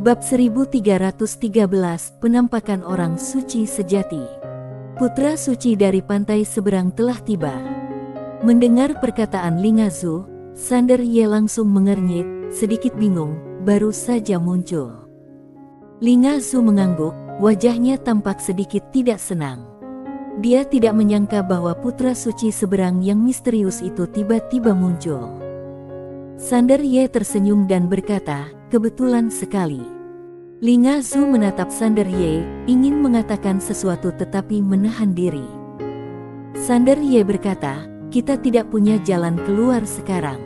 Bab 1313 Penampakan Orang Suci Sejati. Putra suci dari pantai seberang telah tiba. Mendengar perkataan Ling Azu, Sander Ye langsung mengernyit, sedikit bingung, baru saja muncul. Ling Azu mengangguk, wajahnya tampak sedikit tidak senang. Dia tidak menyangka bahwa putra suci seberang yang misterius itu tiba-tiba muncul. Sander Ye tersenyum dan berkata, "Kebetulan sekali." Ling Azu menatap Sander Ye, ingin mengatakan sesuatu tetapi menahan diri. Sander Ye berkata, "Kita tidak punya jalan keluar sekarang.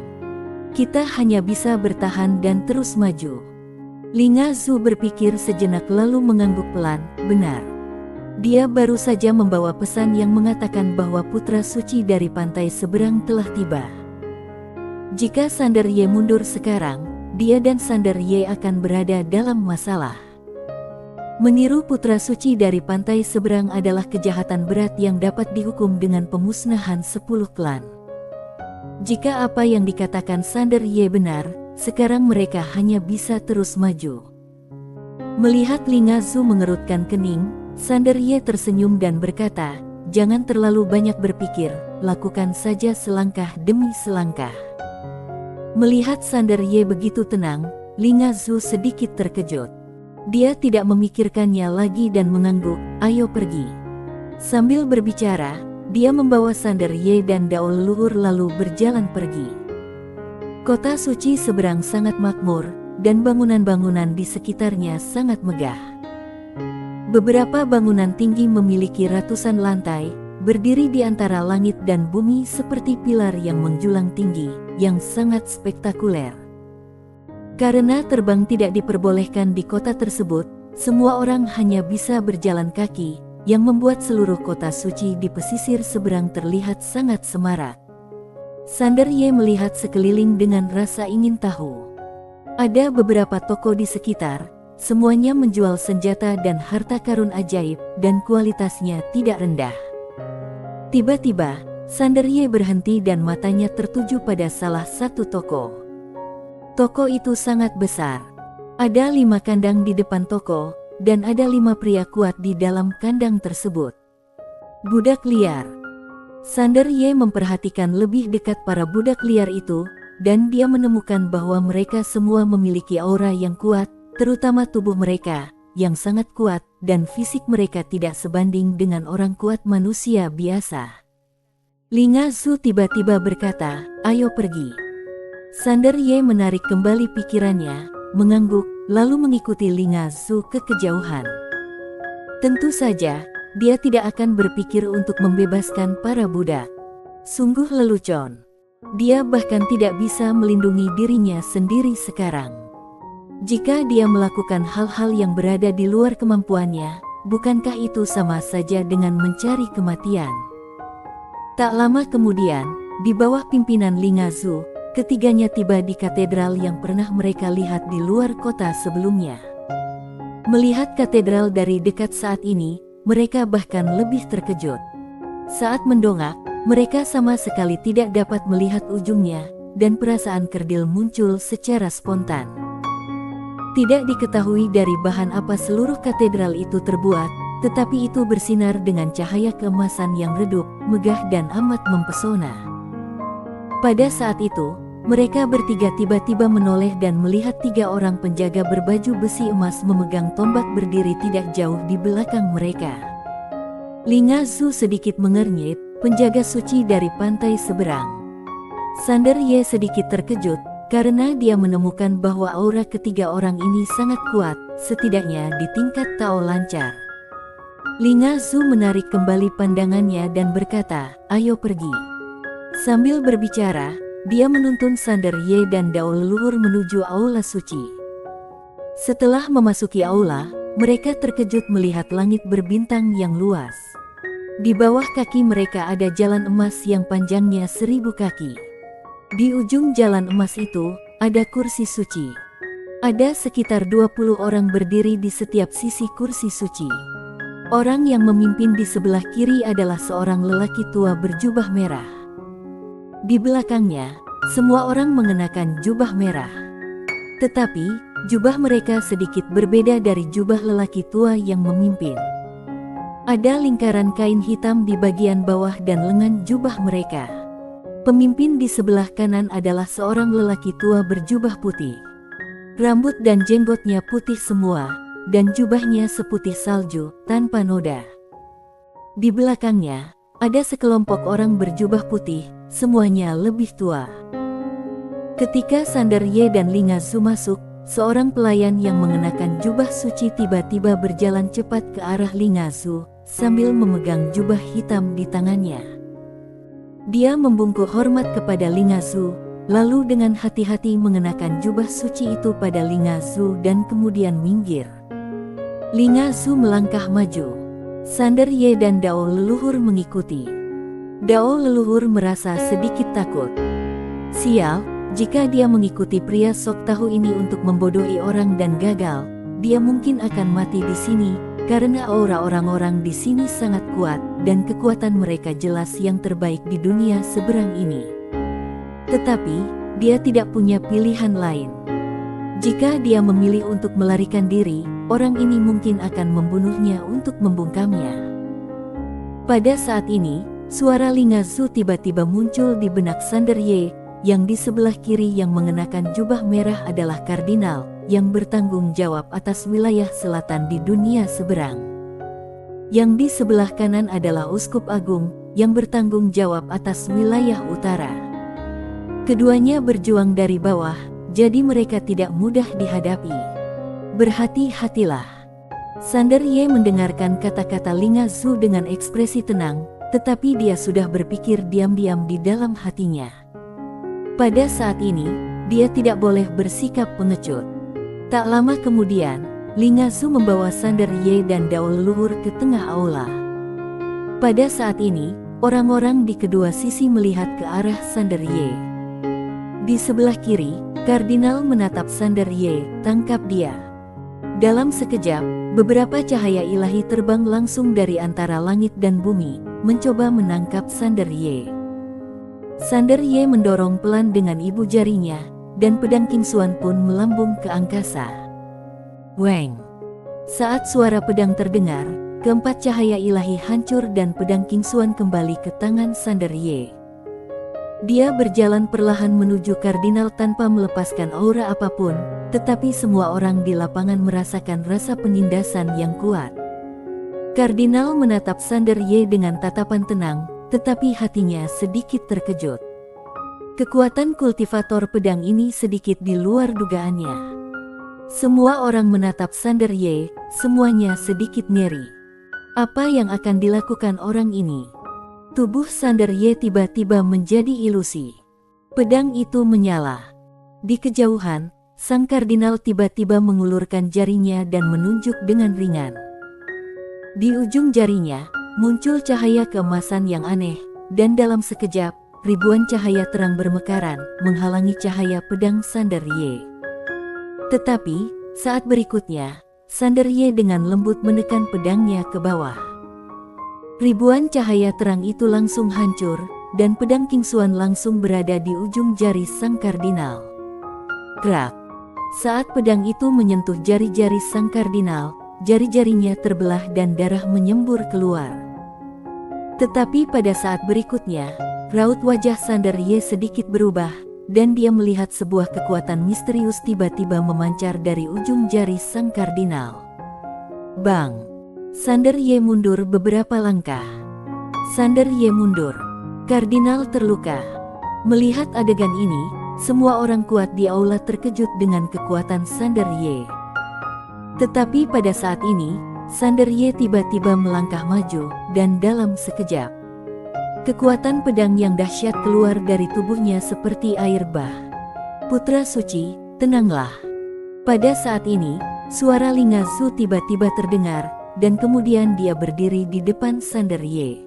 Kita hanya bisa bertahan dan terus maju." Ling Azu berpikir sejenak lalu mengangguk pelan, benar. Dia baru saja membawa pesan yang mengatakan bahwa putra suci dari pantai seberang telah tiba. Jika Sander Ye mundur sekarang, dia dan Sander Ye akan berada dalam masalah. Meniru putra suci dari pantai seberang adalah kejahatan berat yang dapat dihukum dengan pemusnahan 10 klan. Jika apa yang dikatakan Sander Ye benar, sekarang mereka hanya bisa terus maju. Melihat Ling Azu mengerutkan kening, Sander Ye tersenyum dan berkata, "Jangan terlalu banyak berpikir, lakukan saja selangkah demi selangkah." Melihat Sander Ye begitu tenang, Ling Azu sedikit terkejut. Dia tidak memikirkannya lagi dan mengangguk, "Ayo pergi." Sambil berbicara, dia membawa Sander Ye dan Dao leluhur lalu berjalan pergi. Kota suci seberang sangat makmur, dan bangunan-bangunan di sekitarnya sangat megah. Beberapa bangunan tinggi memiliki ratusan lantai, berdiri di antara langit dan bumi seperti pilar yang menjulang tinggi, yang sangat spektakuler. Karena terbang tidak diperbolehkan di kota tersebut, semua orang hanya bisa berjalan kaki, yang membuat seluruh kota suci di pesisir seberang terlihat sangat semarak. Sander Ye melihat sekeliling dengan rasa ingin tahu. Ada beberapa toko di sekitar, semuanya menjual senjata dan harta karun ajaib, dan kualitasnya tidak rendah. Tiba-tiba, Sander Ye berhenti dan matanya tertuju pada salah satu toko. Toko itu sangat besar. Ada 5 kandang di depan toko, dan ada 5 pria kuat di dalam kandang tersebut. Budak liar. Sander Ye memperhatikan lebih dekat para budak liar itu, dan dia menemukan bahwa mereka semua memiliki aura yang kuat, terutama tubuh mereka, yang sangat kuat, dan fisik mereka tidak sebanding dengan orang kuat manusia biasa. Ling Azu tiba-tiba berkata, "Ayo pergi." Sander Ye menarik kembali pikirannya, mengangguk, lalu mengikuti Ling Azu ke kejauhan. Tentu saja, dia tidak akan berpikir untuk membebaskan para budak. Sungguh lelucon. Dia bahkan tidak bisa melindungi dirinya sendiri sekarang. Jika dia melakukan hal-hal yang berada di luar kemampuannya, bukankah itu sama saja dengan mencari kematian? Tak lama kemudian, di bawah pimpinan Ling Azu, ketiganya tiba di katedral yang pernah mereka lihat di luar kota sebelumnya. Melihat katedral dari dekat saat ini, mereka bahkan lebih terkejut. Saat mendongak, mereka sama sekali tidak dapat melihat ujungnya, dan perasaan kerdil muncul secara spontan. Tidak diketahui dari bahan apa seluruh katedral itu terbuat, tetapi itu bersinar dengan cahaya keemasan yang redup, megah dan amat mempesona. Pada saat itu, mereka bertiga tiba-tiba menoleh dan melihat 3 orang penjaga berbaju besi emas memegang tombak berdiri tidak jauh di belakang mereka. Ling Azu sedikit mengernyit, penjaga suci dari pantai seberang. Sander Ye sedikit terkejut, karena dia menemukan bahwa aura ketiga orang ini sangat kuat, setidaknya di tingkat Tao lancar. Ling Azu menarik kembali pandangannya dan berkata, "Ayo pergi." Sambil berbicara, dia menuntun Sander Ye dan Dao leluhur menuju aula suci. Setelah memasuki aula, mereka terkejut melihat langit berbintang yang luas. Di bawah kaki mereka ada jalan emas yang panjangnya 1000 kaki. Di ujung jalan emas itu, ada kursi suci. Ada sekitar 20 orang berdiri di setiap sisi kursi suci. Orang yang memimpin di sebelah kiri adalah seorang lelaki tua berjubah merah. Di belakangnya, semua orang mengenakan jubah merah. Tetapi, Jubah mereka sedikit berbeda dari jubah lelaki tua yang memimpin. Ada lingkaran kain hitam di bagian bawah dan lengan jubah mereka. Pemimpin di sebelah kanan adalah seorang lelaki tua berjubah putih. Rambut dan jenggotnya putih semua, dan jubahnya seputih salju, tanpa noda. Di belakangnya, ada sekelompok orang berjubah putih, semuanya lebih tua. Ketika Sander Ye dan Ling Azu masuk, seorang pelayan yang mengenakan jubah suci tiba-tiba berjalan cepat ke arah Ling Azu, sambil memegang jubah hitam di tangannya. Dia membungkuk hormat kepada Ling Azu, lalu dengan hati-hati mengenakan jubah suci itu pada Ling Azu dan kemudian minggir. Ling Azu melangkah maju. Sander Ye dan Dao leluhur mengikuti. Dao leluhur merasa sedikit takut. Sial, jika dia mengikuti pria sok tahu ini untuk membodohi orang dan gagal, dia mungkin akan mati di sini, karena aura orang-orang di sini sangat kuat, dan kekuatan mereka jelas yang terbaik di dunia seberang ini. Tetapi, dia tidak punya pilihan lain. Jika dia memilih untuk melarikan diri, orang ini mungkin akan membunuhnya untuk membungkamnya. Pada saat ini, suara Ling Azu tiba-tiba muncul di benak Sander Ye, yang di sebelah kiri yang mengenakan jubah merah adalah kardinal, yang bertanggung jawab atas wilayah selatan di dunia seberang. Yang di sebelah kanan adalah uskup agung, yang bertanggung jawab atas wilayah utara. Keduanya berjuang dari bawah, jadi mereka tidak mudah dihadapi. Berhati-hatilah. Sander Ye mendengarkan kata-kata Ling Azu dengan ekspresi tenang, tetapi dia sudah berpikir diam-diam di dalam hatinya. Pada saat ini, dia tidak boleh bersikap pengecut. Tak lama kemudian, Ling Azu membawa Sander Ye dan Dao leluhur ke tengah aula. Pada saat ini, orang-orang di kedua sisi melihat ke arah Sander Ye. Di sebelah kiri, kardinal menatap Sander Ye, tangkap dia. Dalam sekejap, beberapa cahaya ilahi terbang langsung dari antara langit dan bumi, mencoba menangkap Sander Ye. Sander Ye mendorong pelan dengan ibu jarinya, dan pedang King Xuan pun melambung ke angkasa. Weng! Saat suara pedang terdengar, keempat cahaya ilahi hancur dan pedang King Xuan kembali ke tangan Sander Ye. Dia berjalan perlahan menuju kardinal tanpa melepaskan aura apapun, tetapi semua orang di lapangan merasakan rasa penindasan yang kuat. Kardinal menatap Sander Ye dengan tatapan tenang, tetapi hatinya sedikit terkejut. Kekuatan kultivator pedang ini sedikit di luar dugaannya. Semua orang menatap Sander Ye, semuanya sedikit ngeri. Apa yang akan dilakukan orang ini? Tubuh Sander Ye tiba-tiba menjadi ilusi. Pedang itu menyala. Di kejauhan, sang kardinal tiba-tiba mengulurkan jarinya dan menunjuk dengan ringan. Di ujung jarinya, muncul cahaya keemasan yang aneh, dan dalam sekejap, ribuan cahaya terang bermekaran, menghalangi cahaya pedang Sander Ye. Tetapi, saat berikutnya, Sander Ye dengan lembut menekan pedangnya ke bawah. Ribuan cahaya terang itu langsung hancur, dan pedang King Xuan langsung berada di ujung jari sang kardinal. Krak! Saat pedang itu menyentuh jari-jari sang kardinal, jari-jarinya terbelah dan darah menyembur keluar. Tetapi pada saat berikutnya, raut wajah Sander Ye sedikit berubah, dan dia melihat sebuah kekuatan misterius tiba-tiba memancar dari ujung jari sang kardinal. Bang! Sander Ye mundur beberapa langkah. Sander Ye mundur. Kardinal terluka. Melihat adegan ini, semua orang kuat di aula terkejut dengan kekuatan Sander Ye. Tetapi pada saat ini, Sander Ye tiba-tiba melangkah maju, dan dalam sekejap, kekuatan pedang yang dahsyat keluar dari tubuhnya seperti air bah. Putra suci, tenanglah. Pada saat ini, suara Ling Azu tiba-tiba terdengar, dan kemudian dia berdiri di depan Sander Ye.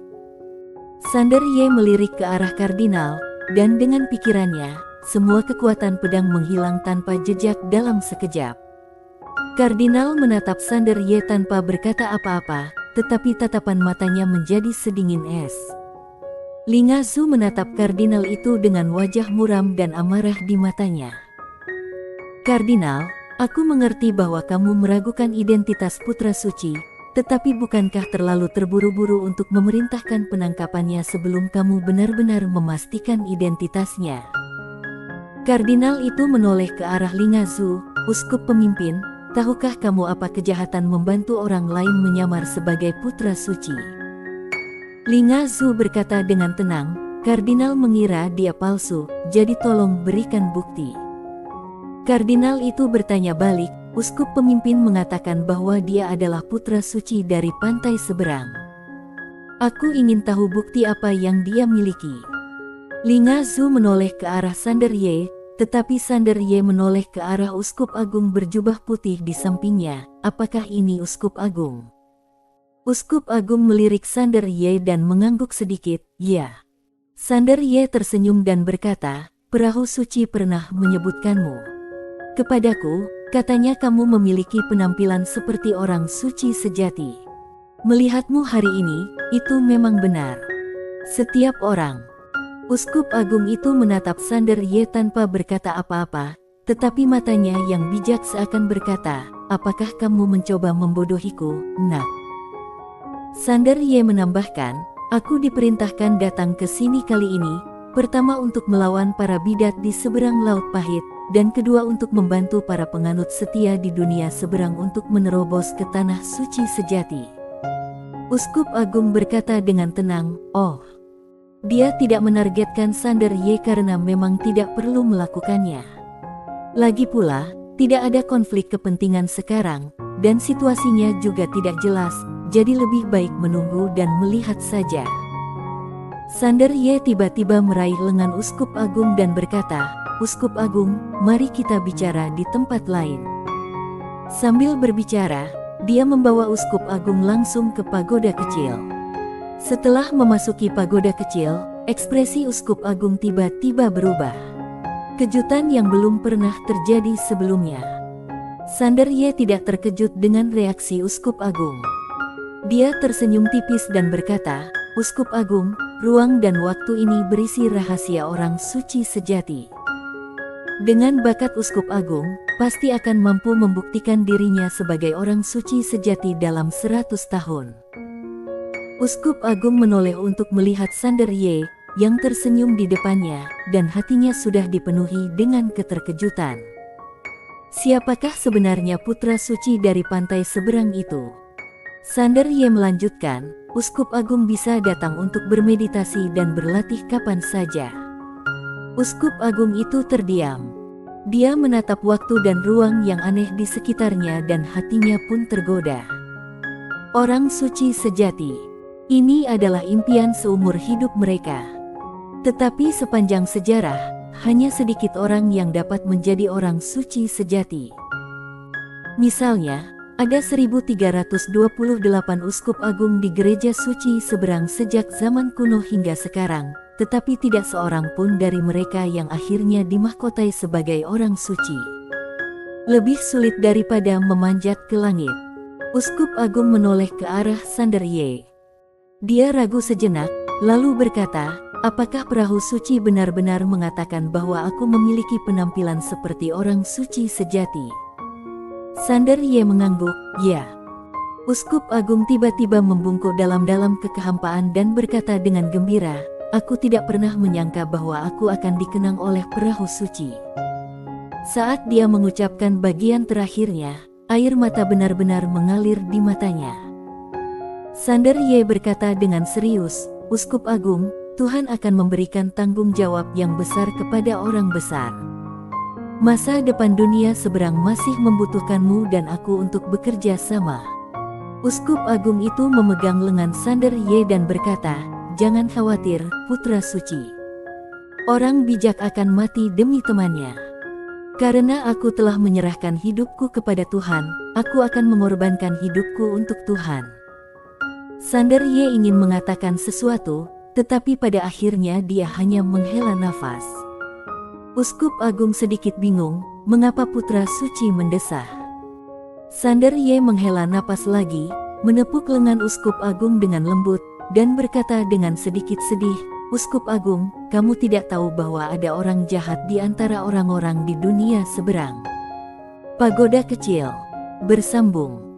Sander Ye melirik ke arah kardinal, dan dengan pikirannya, semua kekuatan pedang menghilang tanpa jejak dalam sekejap. Kardinal menatap Sander Ye tanpa berkata apa-apa, tetapi tatapan matanya menjadi sedingin es. Ling Azu menatap kardinal itu dengan wajah muram dan amarah di matanya. Kardinal, Aku mengerti bahwa kamu meragukan identitas putra suci, tetapi bukankah terlalu terburu-buru untuk memerintahkan penangkapannya sebelum kamu benar-benar memastikan identitasnya? Kardinal itu menoleh ke arah Lingazu, uskup pemimpin. Tahukah kamu apa kejahatan membantu orang lain menyamar sebagai putra suci? Lingazu berkata dengan tenang, Kardinal mengira dia palsu, jadi tolong berikan bukti. Kardinal itu bertanya balik, uskup pemimpin mengatakan bahwa dia adalah putra suci dari pantai seberang. Aku ingin tahu bukti apa yang dia miliki. Lingazu menoleh ke arah Sander Ye, tetapi Sander Ye menoleh ke arah uskup agung berjubah putih di sampingnya. Apakah ini uskup agung? Uskup agung melirik Sander Ye dan mengangguk sedikit. Ya. Sander Ye tersenyum dan berkata, perahu suci pernah menyebutkanmu kepadaku, katanya kamu memiliki penampilan seperti orang suci sejati. Melihatmu hari ini, itu memang benar. Setiap orang. Uskup agung itu menatap Sander Ye tanpa berkata apa-apa, tetapi matanya yang bijak seakan berkata, apakah kamu mencoba membodohiku, nak? Sander Ye menambahkan, aku diperintahkan datang ke sini kali ini, pertama untuk melawan para bidat di seberang Laut Pahit, dan kedua untuk membantu para penganut setia di dunia seberang untuk menerobos ke tanah suci sejati. Uskup agung berkata dengan tenang, oh. Dia tidak menargetkan Sander Ye karena memang tidak perlu melakukannya. Lagi pula, tidak ada konflik kepentingan sekarang, dan situasinya juga tidak jelas, jadi lebih baik menunggu dan melihat saja. Sander Ye tiba-tiba meraih lengan Uskup Agung dan berkata, Uskup Agung, mari kita bicara di tempat lain. Sambil berbicara, dia membawa Uskup Agung langsung ke pagoda kecil. Setelah memasuki pagoda kecil, ekspresi Uskup Agung tiba-tiba berubah. Kejutan yang belum pernah terjadi sebelumnya. Sander Ye tidak terkejut dengan reaksi Uskup Agung. Dia tersenyum tipis dan berkata, Uskup Agung, ruang dan waktu ini berisi rahasia orang suci sejati. Dengan bakat Uskup Agung, pasti akan mampu membuktikan dirinya sebagai orang suci sejati dalam 100 tahun. Uskup Agung menoleh untuk melihat Sander Ye, yang tersenyum di depannya, dan hatinya sudah dipenuhi dengan keterkejutan. Siapakah sebenarnya putra suci dari pantai seberang itu? Sander Ye melanjutkan, Uskup Agung bisa datang untuk bermeditasi dan berlatih kapan saja. Uskup Agung itu terdiam. Dia menatap waktu dan ruang yang aneh di sekitarnya dan hatinya pun tergoda. Orang suci sejati. Ini adalah impian seumur hidup mereka. Tetapi sepanjang sejarah, hanya sedikit orang yang dapat menjadi orang suci sejati. Misalnya, ada 1328 uskup agung di gereja suci seberang sejak zaman kuno hingga sekarang, tetapi tidak seorang pun dari mereka yang akhirnya dimahkotai sebagai orang suci. Lebih sulit daripada memanjat ke langit. Uskup Agung menoleh ke arah Sander Ye. Dia ragu sejenak, lalu berkata, apakah perahu suci benar-benar mengatakan bahwa aku memiliki penampilan seperti orang suci sejati? Sander Ye mengangguk, ya. Uskup Agung tiba-tiba membungkuk dalam-dalam ke kehampaan dan berkata dengan gembira, aku tidak pernah menyangka bahwa aku akan dikenang oleh perahu suci. Saat dia mengucapkan bagian terakhirnya, air mata benar-benar mengalir di matanya. Sander Ye berkata dengan serius, Uskup Agung, Tuhan akan memberikan tanggung jawab yang besar kepada orang besar. Masa depan dunia seberang masih membutuhkanmu dan aku untuk bekerja sama. Uskup Agung itu memegang lengan Sander Ye dan berkata, jangan khawatir, putra suci. Orang bijak akan mati demi temannya. Karena aku telah menyerahkan hidupku kepada Tuhan, aku akan mengorbankan hidupku untuk Tuhan. Sander Ye ingin mengatakan sesuatu, tetapi pada akhirnya dia hanya menghela nafas. Uskup Agung sedikit bingung, mengapa putra suci mendesah. Sander Ye menghela napas lagi, menepuk lengan Uskup Agung dengan lembut, dan berkata dengan sedikit sedih, Uskup Agung, kamu tidak tahu bahwa ada orang jahat di antara orang-orang di dunia seberang. Pagoda kecil. Bersambung.